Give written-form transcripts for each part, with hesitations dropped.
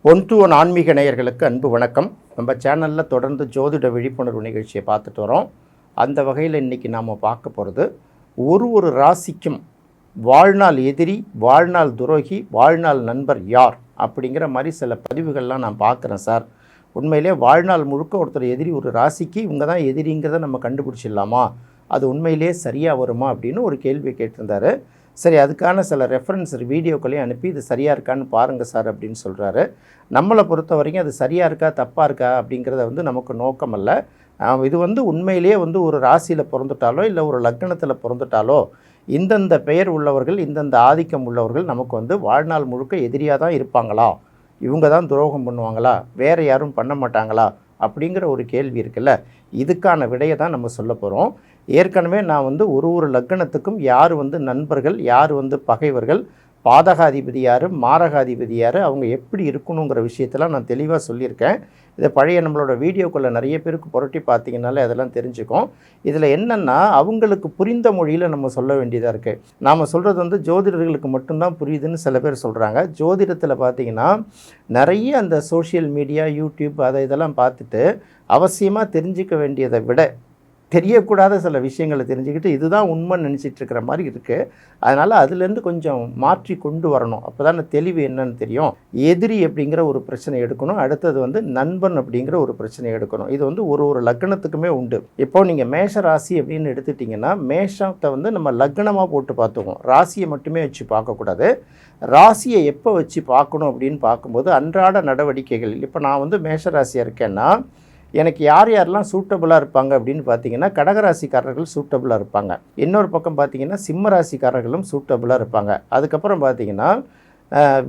One to one ஆன்மீக நேயர்களுக்கு அன்பு வணக்கம். நம்ம சேனலில் தொடர்ந்து ஜோதிட விழிப்புணர்வு நிகழ்ச்சியை பார்த்துட்டு வரோம். அந்த வகையில் இன்றைக்கி நாம் பார்க்க போகிறது ஒரு ராசிக்கும் வாழ்நாள் எதிரி, வாழ்நாள் துரோகி, வாழ்நாள் நண்பர் யார் அப்படிங்கிற மாதிரி சில பதிவுகள்லாம் நான் பார்க்குறேன் சார். உண்மையிலே வாழ்நாள் முழுக்க ஒருத்தர் எதிரி, ஒரு ராசிக்கு இவங்க தான் எதிரிங்கிறத நம்ம கண்டுபிடிச்சிடலாமா, அது உண்மையிலே சரியாக வருமா அப்படின்னு ஒரு கேள்வி கேட்டிருந்தார். சரி, அதுக்கான சில ரெஃபரன்ஸ் வீடியோக்களையும் அனுப்பி இது சரியாக இருக்கான்னு பாருங்கள் சார் அப்படின்னு சொல்கிறாரு. நம்மளை பொறுத்த வரைக்கும் அது சரியாக இருக்கா தப்பாக இருக்கா அப்படிங்கிறத நமக்கு நோக்கம் அல்ல. இது உண்மையிலேயே ஒரு ராசியில் பிறந்துட்டாலோ இல்லை ஒரு லக்னத்தில் பிறந்துட்டாலோ இந்தந்த பெயர் உள்ளவர்கள், இந்தந்த ஆதிக்கம் உள்ளவர்கள் நமக்கு வாழ்நாள் முழுக்க எதிரியாக தான் இருப்பாங்களா, இவங்க தான் துரோகம் பண்ணுவாங்களா, வேறு யாரும் பண்ண மாட்டாங்களா அப்படிங்கிற ஒரு கேள்வி இருக்குல்ல, இதுக்கான விடையை தான் நம்ம சொல்ல போகிறோம். ஏற்கனவே நான் ஒரு லக்னத்துக்கும் யார் நண்பர்கள், யார் பகைவர்கள், பாதகாதிபதி யார், மாரகாதிபதி யார், அவங்க எப்படி இருக்கணுங்கிற விஷயத்தெல்லாம் நான் தெளிவாக சொல்லியிருக்கேன். இதை பழைய நம்மளோட வீடியோக்குள்ளே நிறைய பேருக்கு புரட்டி பார்த்தீங்கன்னாலே அதெல்லாம் தெரிஞ்சுக்கும். இதில் என்னென்னா அவங்களுக்கு புரிந்த மொழியில் நம்ம சொல்ல வேண்டியதாக இருக்குது. நாம் சொல்கிறது ஜோதிடர்களுக்கு மட்டும்தான் புரியுதுன்னு சில பேர் சொல்கிறாங்க. ஜோதிடத்தில் பார்த்திங்கன்னா நிறைய அந்த சோஷியல் மீடியா, யூடியூப் இதெல்லாம் பார்த்துட்டு அவசியமாக தெரிஞ்சிக்க வேண்டியதை விட தெரியக்கூடாத சில விஷயங்களை தெரிஞ்சுக்கிட்டு இதுதான் உண்மைன்னு நினச்சிட்டு இருக்கிற மாதிரி இருக்குது. அதனால் அதுலேருந்து கொஞ்சம் மாற்றி கொண்டு வரணும். அப்போ தான் தெளிவு என்னன்னு தெரியும். எதிரி அப்படிங்கிற ஒரு பிரச்சனை எடுக்கணும், அடுத்தது நண்பன் அப்படிங்கிற ஒரு பிரச்சனை எடுக்கணும். இது ஒரு லக்னத்துக்குமே உண்டு. இப்போ நீங்கள் மேஷ ராசி அப்படின்னு எடுத்துட்டிங்கன்னா மேஷத்தை நம்ம லக்னமாக போட்டு பார்த்துக்குவோம், ராசியை மட்டுமே வச்சு பார்க்கக்கூடாது. ராசியை எப்போ வச்சு பார்க்கணும் அப்படின்னு பார்க்கும்போது அன்றாட நடவடிக்கைகள். இப்போ நான் மேஷ ராசியாக இருக்கேன்னா எனக்கு யார் யாரெல்லாம் சூட்டபுளாக இருப்பாங்க அப்படின்னு பார்த்தீங்கன்னா கடகராசிக்காரர்கள் சூட்டபுளாக இருப்பாங்க. இன்னொரு பக்கம் பார்த்தீங்கன்னா சிம்ம ராசிக்காரர்களும் சூட்டபுளாக இருப்பாங்க. அதுக்கப்புறம் பார்த்தீங்கன்னா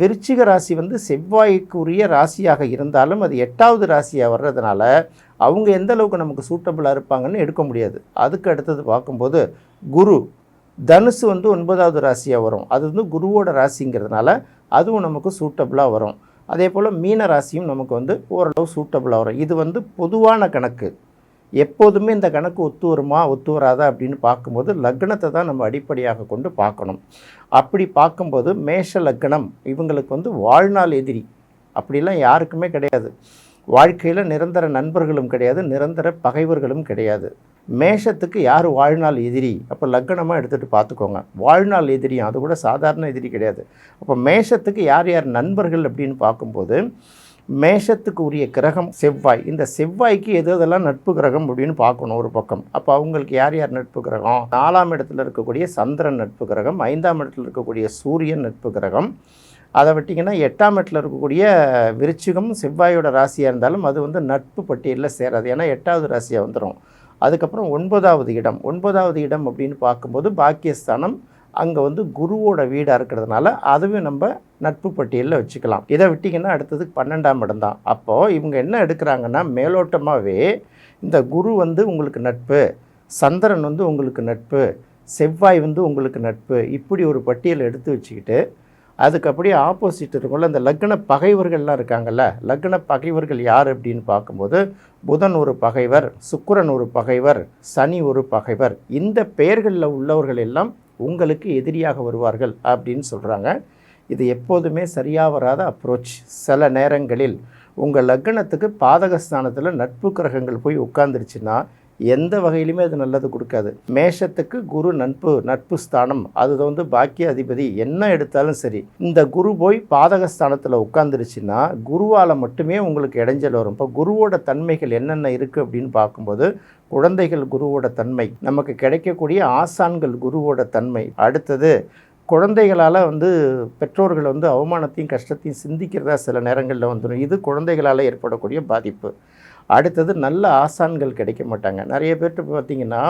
விருச்சிக ராசி செவ்வாய்க்குரிய ராசியாக இருந்தாலும் அது 8வது ராசியாக வர்றதுனால அவங்க எந்த அளவுக்கு நமக்கு சூட்டபுளாக இருப்பாங்கன்னு எடுக்க முடியாது. அதுக்கு அடுத்தது பார்க்கும்போது குரு, தனுசு 9வது ராசியாக வரும். அது குருவோட ராசிங்கிறதுனால அதுவும் நமக்கு சூட்டபுளாக வரும். அதே போல் மீன ராசியும் நமக்கு ஓரளவு சூட்டபுளாக வரும். இது பொதுவான கணக்கு. எப்போதுமே இந்த கணக்கு ஒத்து வருமா ஒத்து வராதா அப்படின்னு பார்க்கும்போது லக்னத்தை தான் நம்ம அடிப்படையாக கொண்டு பார்க்கணும். அப்படி பார்க்கும்போது மேஷ லக்னம் இவங்களுக்கு வாழ்நாள் எதிரி அப்படிலாம் யாருக்குமே கிடையாது. வாழ்க்கையில் நிரந்தர நண்பர்களும் கிடையாது, நிரந்தர பகைவர்களும் கிடையாது. மேஷத்துக்கு யார் வாழ்நாள் எதிரி, அப்போ லக்னமாக எடுத்துகிட்டு பார்த்துக்கோங்க. வாழ்நாள் எதிரியும் அது கூட சாதாரண எதிரி கிடையாது. அப்போ மேஷத்துக்கு யார் யார் நண்பர்கள் அப்படின்னு பார்க்கும்போது மேஷத்துக்கு உரிய கிரகம் செவ்வாய். இந்த செவ்வாய்க்கு எதெல்லாம் நட்பு கிரகம் அப்படின்னு பார்க்கணும் ஒரு பக்கம். அப்போ அவங்களுக்கு யார் யார் நட்பு கிரகம், 4ஆம் இடத்துல இருக்கக்கூடிய சந்திரன் நட்பு கிரகம், 5ஆம் இடத்துல இருக்கக்கூடிய சூரியன் நட்பு கிரகம். அதை விட்டிங்கன்னா 8ஆம் இடத்துல இருக்கக்கூடிய விருச்சிகம் செவ்வாயோட ராசியாக இருந்தாலும் அது நட்பு பட்டியலில் சேராது, ஏன்னா 8வது ராசியாக வந்துடும். அதுக்கப்புறம் 9வது இடம் அப்படின்னு பார்க்கும்போது பாக்கியஸ்தானம், அங்கே குருவோட வீடாக இருக்கிறதுனால அதுவும் நம்ம நட்பு பட்டியலில் வச்சுக்கலாம். இதை விட்டிங்கன்னா அடுத்தது 12ஆம் இடம் தான். அப்போது இவங்க என்ன எடுக்கிறாங்கன்னா மேலோட்டமாகவே இந்த குரு உங்களுக்கு நட்பு, சந்திரன் உங்களுக்கு நட்பு, செவ்வாய் உங்களுக்கு நட்பு, இப்படி ஒரு பட்டியலை எடுத்து வச்சுக்கிட்டு அதுக்கு அப்படியே ஆப்போசிட் இருக்கும்ல அந்த லக்ன பகைவர்கள்லாம் இருக்காங்கல்ல, லக்ன பகைவர்கள் யார் அப்படின்னு பார்க்கும்போது புதன் ஒரு பகைவர், சுக்கிரன் ஒரு பகைவர், சனி ஒரு பகைவர். இந்த பெயர்களில் உள்ளவர்கள் எல்லாம் உங்களுக்கு எதிரியாக வருவார்கள் அப்படின்னு சொல்கிறாங்க. இது எப்போதுமே சரியாக வராத அப்ரோச். சில நேரங்களில் உங்கள் லக்னத்துக்கு பாதகஸ்தானத்தில் நட்பு கிரகங்கள் போய் உட்கார்ந்துருச்சுன்னா எந்த வகையிலுமே அது நல்லது கொடுக்காது. மேஷத்துக்கு குரு நட்பு ஸ்தானம், அது பாக்கிய அதிபதி. என்ன எடுத்தாலும் சரி இந்த குரு போய் பாதகஸ்தானத்தில் உட்காந்துருச்சுன்னா குருவால் மட்டுமே உங்களுக்கு இடைஞ்சல் வரும். இப்போ குருவோட தன்மைகள் என்னென்ன இருக்குது அப்படின்னு பார்க்கும்போது குழந்தைகள் குருவோட தன்மை, நமக்கு கிடைக்கக்கூடிய ஆசான்கள் குருவோட தன்மை, அடுத்தது குழந்தைகளால் பெற்றோர்கள் அவமானத்தையும் கஷ்டத்தையும் சிந்திக்கிறதா சில நேரங்களில் வந்துடும். இது குழந்தைகளால் ஏற்படக்கூடிய பாதிப்பு. அடுத்தது நல்ல ஆசான்கள் கிடைக்க மாட்டாங்க. நிறைய பேர்ட்டு பார்த்திங்கன்னா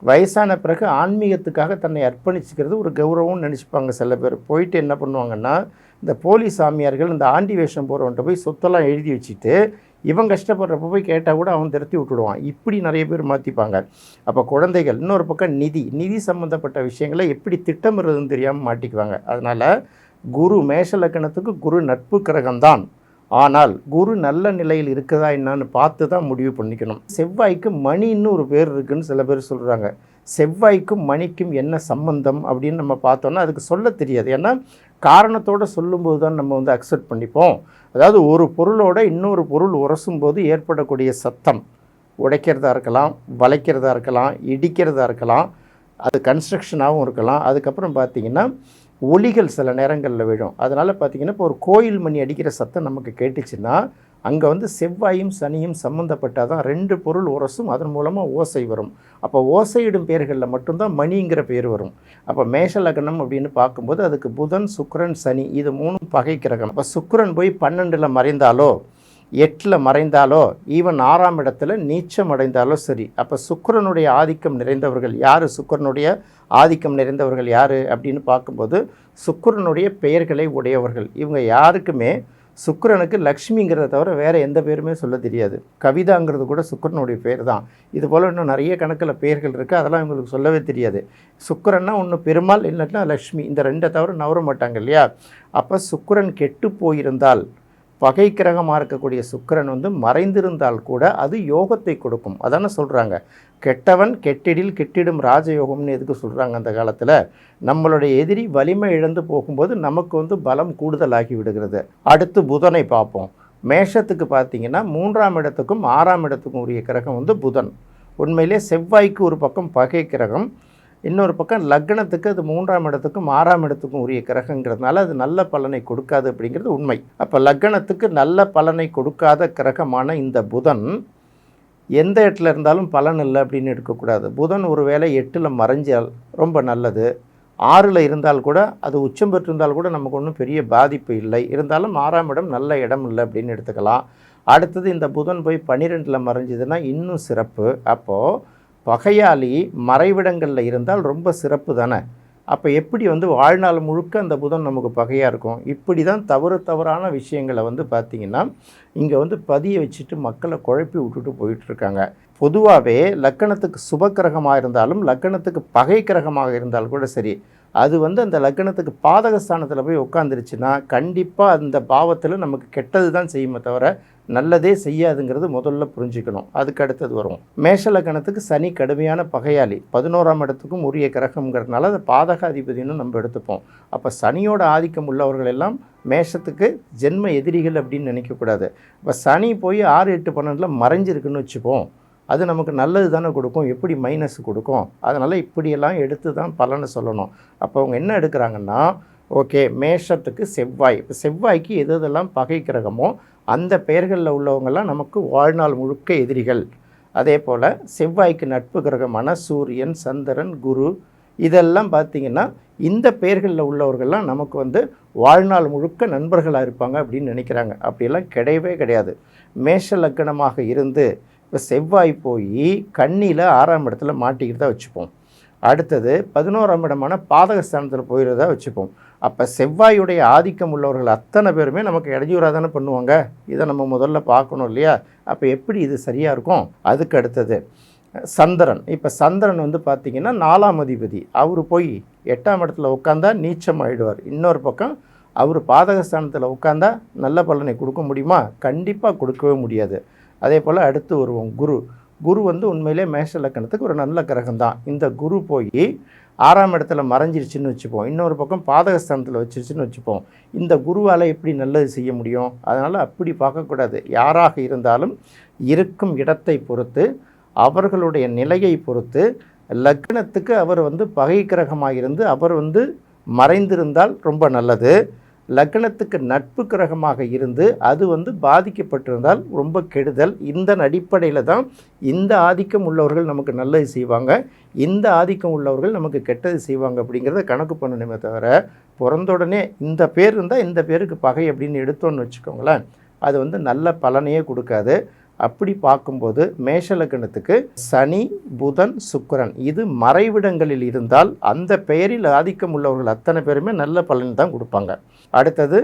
வயசான பிறகு ஆன்மீகத்துக்காக தன்னை அர்ப்பணிச்சுக்கிறது ஒரு கௌரவம்னு நினச்சிப்பாங்க. சில பேர் போயிட்டு என்ன பண்ணுவாங்கன்னா இந்த போலி சாமியார்கள், இந்த ஆண்டி வேஷம் போகிறவன்ட்ட போய் சொத்தெல்லாம் எழுதி வச்சுட்டு இவன் கஷ்டப்படுறப்ப போய் கேட்டால் கூட அவன் திருத்தி விட்டுடுவான். இப்படி நிறைய பேர் மாற்றிப்பாங்க. அப்போ குழந்தைகள், இன்னொரு பக்கம் நிதி சம்மந்தப்பட்ட விஷயங்களை எப்படி திட்டமிடுறதுன்னு தெரியாமல் மாட்டிக்குவாங்க. அதனால் குரு மேஷ லக்னத்துக்கு குரு நட்பு கிரகம்தான். ஆனால் குரு நல்ல நிலையில் இருக்குதா என்னன்னு பார்த்து தான் முடிவு பண்ணிக்கணும். செவ்வாய்க்கு மணின்னு ஒரு பேர் இருக்குதுன்னு சில பேர் சொல்கிறாங்க. செவ்வாய்க்கும் மணிக்கும் என்ன சம்பந்தம் அப்படின்னு நம்ம பார்த்தோன்னா அதுக்கு சொல்ல தெரியாது. ஏன்னா காரணத்தோடு சொல்லும்போது தான் நம்ம வந்து அக்செப்ட் பண்ணிப்போம். அதாவது ஒரு பொருளோட இன்னொரு பொருள் உரசும்போது ஏற்படக்கூடிய சத்தம், உடைக்கிறதா இருக்கலாம், வளைக்கிறதா இருக்கலாம், இடிக்கிறதா இருக்கலாம், அது கன்ஸ்ட்ரக்ஷனாகவும் இருக்கலாம். அதுக்கப்புறம் பார்த்திங்கன்னா ஒலிகள் சில நேரங்களில் விழும். அதனால் பார்த்திங்கன்னா இப்போ ஒரு கோயில் மணி அடிக்கிற சத்தம் நமக்கு கேட்டுச்சுன்னா அங்கே வந்து செவ்வாயும் சனியும் சம்மந்தப்பட்டால் தான் 2 பொருள் உரசும், அதன் மூலமாக ஓசை வரும். அப்போ ஓசையிடும் பேர்களில் மட்டும்தான் மணிங்கிற பேர் வரும். அப்போ மேஷ லக்னம் அப்படின்னு பார்க்கும்போது அதுக்கு புதன், சுக்கிரன், சனி இது 3 பகை கிரகம். அப்போ சுக்கிரன் போய் 12ல் மறைந்தாலோ 8ல் மறைந்தாலோ ஈவன் 6ஆம் இடத்துல நீச்சம் அடைந்தாலோ சரி. அப்போ சுக்கிரனுடைய ஆதிக்கம் நிறைந்தவர்கள் யார், சுக்கிரனுடைய ஆதிக்கம் நிறைந்தவர்கள் யார் அப்படின்னு பார்க்கும்போது சுக்கிரனுடைய பெயர்களை உடையவர்கள். இவங்க யாருக்குமே சுக்கிரனுக்கு லக்ஷ்மிங்கிறத தவிர வேறு எந்த பேருமே சொல்ல தெரியாது. கவிதாங்கிறது கூட சுக்கிரனுடைய பேர் தான். இது போல் இன்னும் நிறைய கணக்கில் பெயர்கள் இருக்குது, அதெல்லாம் இவங்களுக்கு சொல்லவே தெரியாது. சுக்கிரன்னா ஒன்று பெருமாள், இல்லைன்னா லக்ஷ்மி, இந்த 2 தவிர நவர மாட்டாங்க இல்லையா. அப்போ சுக்கிரன் கெட்டு போயிருந்தால், பகை கிரகமாக இருக்கக்கூடிய சுக்கிரன் வந்து மறைந்திருந்தால் கூட அது யோகத்தை கொடுக்கும். அதானே சொல்கிறாங்க, கெட்டவன் கெட்டிடில் கெட்டிடும் ராஜயோகம்னு எதுக்கு சொல்கிறாங்க அந்த காலத்தில். நம்மளுடைய எதிரி வலிமை இழந்து போகும்போது நமக்கு வந்து பலம் கூடுதலாகி விடுகிறது. அடுத்து புதனை பார்ப்போம். மேஷத்துக்கு பார்த்திங்கன்னா 3ஆம் இடத்துக்கும் 6ஆம் இடத்துக்கும் உரிய கிரகம் வந்து புதன். உண்மையிலே செவ்வாய்க்கு ஒரு பக்கம் பகை கிரகம், இன்னொரு பக்கம் லக்னத்துக்கு அது 3ஆம் இடத்துக்கும் 6ஆம் இடத்துக்கும் உரிய கிரகங்கிறதுனால அது நல்ல பலனை கொடுக்காது அப்படிங்கிறது உண்மை. அப்போ லக்னத்துக்கு நல்ல பலனை கொடுக்காத கிரகமான இந்த புதன் எந்த இடத்துல இருந்தாலும் பலன் இல்லை அப்படின்னு எடுக்கக்கூடாது. புதன் ஒரு வேளை 8ல் மறைஞ்சால் ரொம்ப நல்லது, 6ல் இருந்தால் கூட, அது உச்சம் பெற்றிருந்தால் கூட நமக்கு ஒன்றும் பெரிய பாதிப்பு இல்லை. இருந்தாலும் 6ஆம் இடம் நல்ல இடம் இல்லை அப்படின்னு எடுத்துக்கலாம். அடுத்தது இந்த புதன் போய் 12ல் மறைஞ்சதுன்னா இன்னும் சிறப்பு. அப்போது பகையாளி மறைவிடங்களில் இருந்தால் ரொம்ப சிறப்பு தானே. அப்போ எப்படி வந்து வாழ்நாள் முழுக்க அந்த புதன் நமக்கு பகையாக இருக்கும். இப்படி தான் தவறான விஷயங்களை வந்து பார்த்திங்கன்னா இங்கே வந்து பதிய வச்சுட்டு மக்களை குழப்பி விட்டுட்டு போயிட்டுருக்காங்க. பொதுவாகவே லக்கணத்துக்கு சுப கிரகமாக இருந்தாலும் லக்கணத்துக்கு பகை கிரகமாக இருந்தால் கூட சரி, அது வந்து அந்த லக்கணத்துக்கு பாதகஸ்தானத்தில் போய் உட்காந்துருச்சுன்னா கண்டிப்பாக அந்த பாவத்தில் நமக்கு கெட்டது தான் செய்யுமே தவிர நல்லதே செய்யாதுங்கிறது முதல்ல புரிஞ்சுக்கணும். அதுக்கு அடுத்தது வரும். மேஷ லக்கணத்துக்கு சனி கடுமையான பகையாளி, 11ஆம் இடத்துக்கும் உரிய கிரகங்கிறதுனால அது பாதகாதிபதினு நம்ம எடுத்துப்போம். அப்போ சனியோட ஆதிக்கம் உள்ளவர்கள் எல்லாம் மேஷத்துக்கு ஜென்ம எதிரிகள் அப்படின்னு நினைக்கக்கூடாது. இப்போ சனி போய் 6, 8, 12ல் மறைஞ்சிருக்குன்னு வச்சுப்போம், அது நமக்கு நல்லது தானே கொடுக்கும், எப்படி மைனஸ் கொடுக்கும். அதனால் இப்படியெல்லாம் எடுத்து தான் பலனை சொல்லணும். அப்போ அவங்க என்ன எடுக்கிறாங்கன்னா, ஓகே மேஷத்துக்கு செவ்வாய், இப்போ செவ்வாய்க்கு எதெல்லாம் பகை கிரகமோ அந்த பெயர்களில் உள்ளவங்கெல்லாம் நமக்கு வாழ்நாள் முழுக்க எதிரிகள். அதே போல் செவ்வாய்க்கு நட்பு கிரகமான சூரியன், சந்திரன், குரு இதெல்லாம் பார்த்திங்கன்னா இந்த பெயர்களில் உள்ளவர்கள்லாம் நமக்கு வந்து வாழ்நாள் முழுக்க நண்பர்களாக இருப்பாங்க அப்படின்னு நினைக்கிறாங்க. அப்படியெல்லாம் கிடையவே கிடையாது. மேஷ லக்கணமாக இருந்து இப்போ செவ்வாய் போய் கன்னியில் 6ஆம் இடத்துல மாட்டிக்கிட்டு வச்சுப்போம். அடுத்தது 11ஆம் இடமான பாதகஸ்தானத்தில் போயிடுறதா வச்சுப்போம். அப்போ செவ்வாயுடைய ஆதிக்கம் உள்ளவர்கள் அத்தனை பேருமே நமக்கு இடையூறாக தானே பண்ணுவாங்க. இதை நம்ம முதல்ல பார்க்கணும் இல்லையா. அப்போ எப்படி இது சரியாக இருக்கும். அதுக்கு அடுத்தது சந்திரன். இப்போ சந்திரன் வந்து பார்த்திங்கன்னா 4ஆம் அதிபதி, அவர் போய் 8ஆம் இடத்துல உட்காந்தா நீச்சம் ஆகிடுவார். இன்னொரு பக்கம் அவர் பாதகஸ்தானத்தில் உட்காந்தா நல்ல பலனை கொடுக்க முடியுமா? கண்டிப்பாக கொடுக்கவே முடியாது. அதே போல் அடுத்து வருவோம் குரு வந்து உண்மையிலே மேஷ லக்கணத்துக்கு ஒரு நல்ல கிரகம் தான். இந்த குரு போய் 6ஆம் இடத்துல மறைஞ்சிருச்சுன்னு வச்சுப்போம், இன்னொரு பக்கம் பாதகஸ்தானத்தில் வச்சிருச்சுன்னு வச்சுப்போம். இந்த குருவால் எப்படி நல்லது செய்ய முடியும்? அதனால் அப்படி பார்க்கக்கூடாது. யாராக இருந்தாலும் இருக்கும் இடத்தை பொறுத்து, அவர்களுடைய நிலையை பொறுத்து, லக்னத்துக்கு அவர் வந்து பகை கிரகமாக இருந்து அவர் வந்து மறைந்திருந்தால் ரொம்ப நல்லது. லக்னத்துக்கு நட்பு கிரகமாக இருந்து அது வந்து பாதிக்கப்பட்டிருந்தால் ரொம்ப கெடுதல். இந்த அடிப்படையில் தான் இந்த ஆதிக்கம் உள்ளவர்கள் நமக்கு நல்லது செய்வாங்க, இந்த ஆதிக்கம் உள்ளவர்கள் நமக்கு கெட்டது செய்வாங்க அப்படிங்கிறத கணக்கு பண்ணணுமே தவிர பிறந்தோடனே இந்த பேர் இருந்தால் இந்த பேருக்கு பகை அப்படின்னு எடுத்தோன்னு வச்சுக்கோங்களேன், அது வந்து நல்ல பலனையே கொடுக்காது. அப்படி பார்க்கும்போது மேஷ லக்னத்துக்கு சனி, புதன், சுக்கிரன் இது மறைவிடங்களில் இருந்தால் அந்த பெயரில் ஆதிக்கம் உள்ளவர்கள் அத்தனை பேருமே நல்ல பலன் தான் கொடுப்பாங்க. அடுத்தது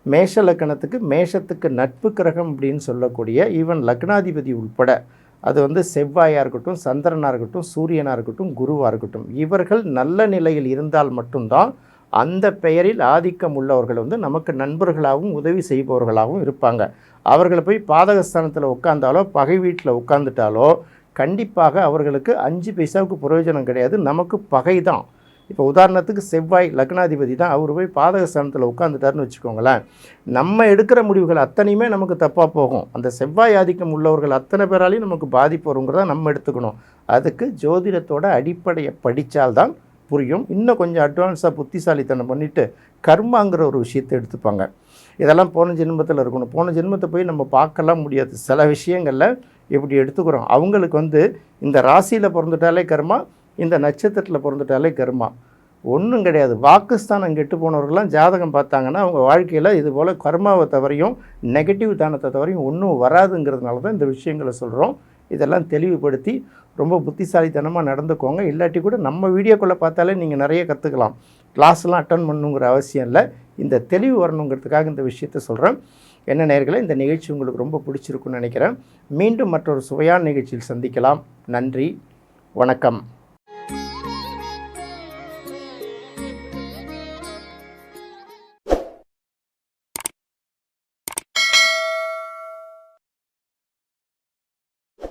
மேஷ லக்னத்துக்கு மேஷத்துக்கு நட்பு கிரகம் அப்படின்னு சொல்லக்கூடிய ஈவன் லக்னாதிபதி உட்பட, அது வந்து செவ்வாயாக இருக்கட்டும், சந்திரனாக இருக்கட்டும், சூரியனாக இருக்கட்டும், குருவாக இருக்கட்டும், இவர்கள் நல்ல நிலையில் இருந்தால் மட்டும்தான் அந்த பெயரில் ஆதிக்கம் உள்ளவர்கள் வந்து நமக்கு நண்பர்களாகவும் உதவி செய்பவர்களாகவும் இருப்பாங்க. அவர்களை போய் பாதகஸ்தானத்தில் உட்கார்ந்தாலோ பகை வீட்டில் உட்காந்துட்டாலோ கண்டிப்பாக அவர்களுக்கு 5 பைசாவுக்கு பிரயோஜனம் கிடையாது, நமக்கு பகை தான். இப்போ உதாரணத்துக்கு செவ்வாய் லக்னாதிபதி தான், அவர் போய் பாதக ஸ்தானத்தில் உட்காந்துட்டாருன்னு வச்சுக்கோங்களேன், நம்ம எடுக்கிற முடிவுகள் அத்தனையுமே நமக்கு தப்பாக போகும். அந்த செவ்வாய் ஆதிக்கம் உள்ளவர்கள் அத்தனை பேராலையும் நமக்கு பாதிப்பு வருங்கிறத நம்ம எடுத்துக்கணும். அதுக்கு ஜோதிடத்தோட அடிப்படையை படித்தால்தான் புரியும். இன்னும் கொஞ்சம் அட்வான்ஸாக புத்திசாலித்தனம் பண்ணிவிட்டு கர்மாங்கிற ஒரு விஷயத்தை எடுத்துப்பாங்க. இதெல்லாம் போன ஜென்மத்தில் இருக்கணும். போன ஜென்மத்தை போய் நம்ம பார்க்கலாம் முடியாது. சில விஷயங்களில் இப்படி எடுத்துக்கிறோம். அவங்களுக்கு இந்த ராசியில் பிறந்துட்டாலே கர்மா, இந்த நட்சத்திரத்தில் பிறந்துட்டாலே கர்மா. ஒன்றும் கிடையாது. வாக்குஸ்தானம் கெட்டு போனவர்கள்லாம் ஜாதகம் பார்த்தாங்கன்னா அவங்க வாழ்க்கையில் இது போல் கர்மாவை தவறையும் நெகட்டிவ் தானத்தை தவறையும் ஒன்றும் வராதுங்கிறதுனால தான் இந்த விஷயங்களை சொல்கிறோம். இதெல்லாம் தெளிவுபடுத்தி ரொம்ப புத்திசாலித்தனமாக நடந்துக்கோங்க. இல்லாட்டி கூட நம்ம வீடியோக்குள்ளே பார்த்தாலே நீங்கள் நிறைய கற்றுக்கலாம். கிளாஸ்லாம் அட்டன் பண்ணணுங்கிற அவசியம் இல்லை. இந்த தெளிவு வரணுங்கிறதுக்காக இந்த விஷயத்தை சொல்கிறேன். என்ன நேயர்களே, இந்த நிகழ்ச்சி உங்களுக்கு ரொம்ப பிடிச்சிருக்குன்னு நினைக்கிறேன். மீண்டும் மற்றொரு சுவையான நிகழ்ச்சியில் சந்திக்கலாம். நன்றி, வணக்கம்.